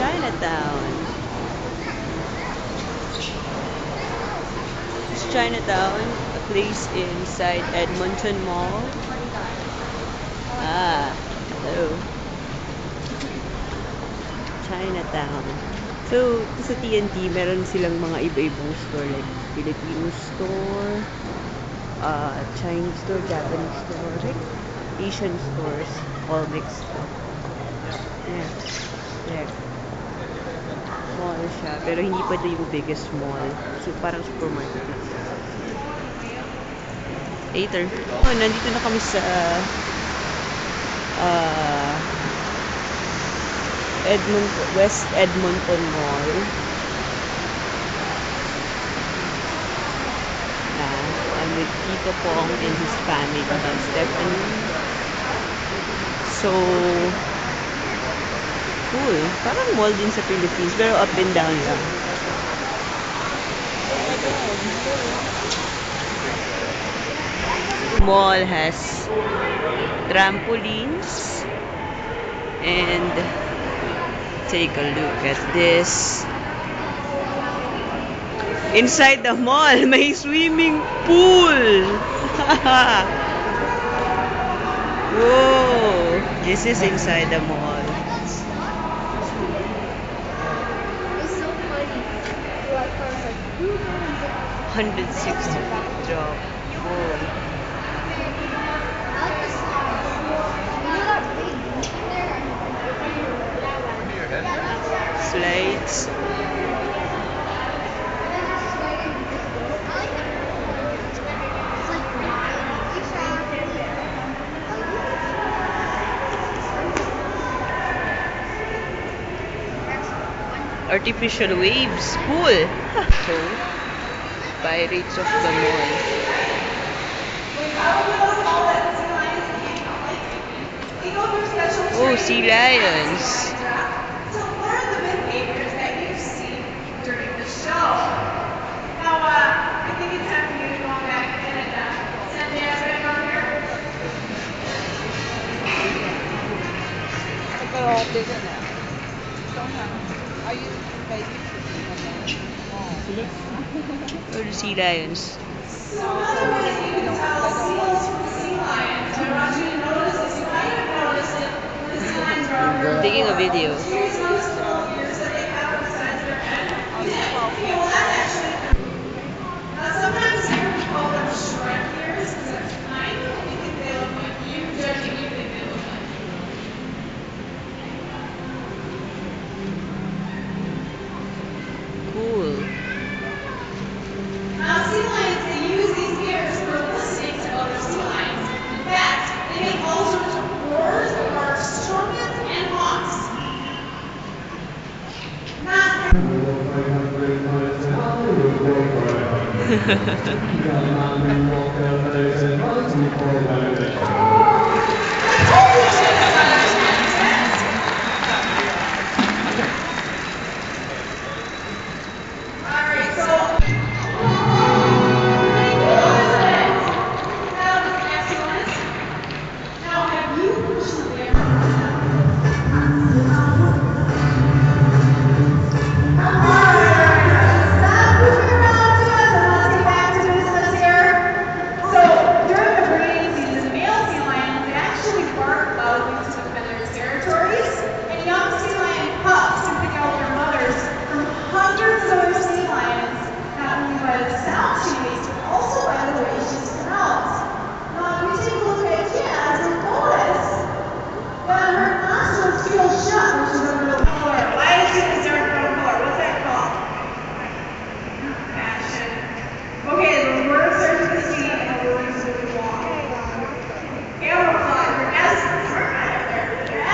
Chinatown. It's Chinatown, a place inside Edmonton Mall. Ah, hello. Chinatown. So, sa TNT, meron silang mga iba-ibang store like Filipino store, Chinese store, Japanese store, like Asian stores, all mixed up. Yeah. Yeah. Mall siya, pero hindi pa ito yung biggest mall. So, parang supermarket lang. Later. Oh, nandito na kami sa uh, West Edmonton Mall. I'm with Tito Pong and his family and Stephanie. So, cool. Parang mall din sa Philippines, pero up and down lang. Mall has trampolines and take a look at this. Inside the mall, may swimming pool. Whoa! This is inside the mall. It's so funny. Like, I was like, 160 feet drop. Whoa. I like the slides. You know that big boat in there? Slides. Artificial waves. Cool. So, Pirates of the Mall. Oh, sea lions. So what are the behaviors that you see during the show? Now, I think it's time for you to go back and send the ass back on here. They're all bigger now. Are you basically Oh, the sea lions. So normally you can tell sea lions. I want you to notice this. You might have noticed it when the sea lions are out here. Taking a video. Use those little ears that they have on the sides of their head. You will actually. Sometimes here we call them Shrek ears because they're tiny and you think they look like you. Judge what you think they look like. Cool. Now, sea lions, they use these ears for listening to other sea lions. In fact, they make all sorts of roars that are scorpions and hawks. Not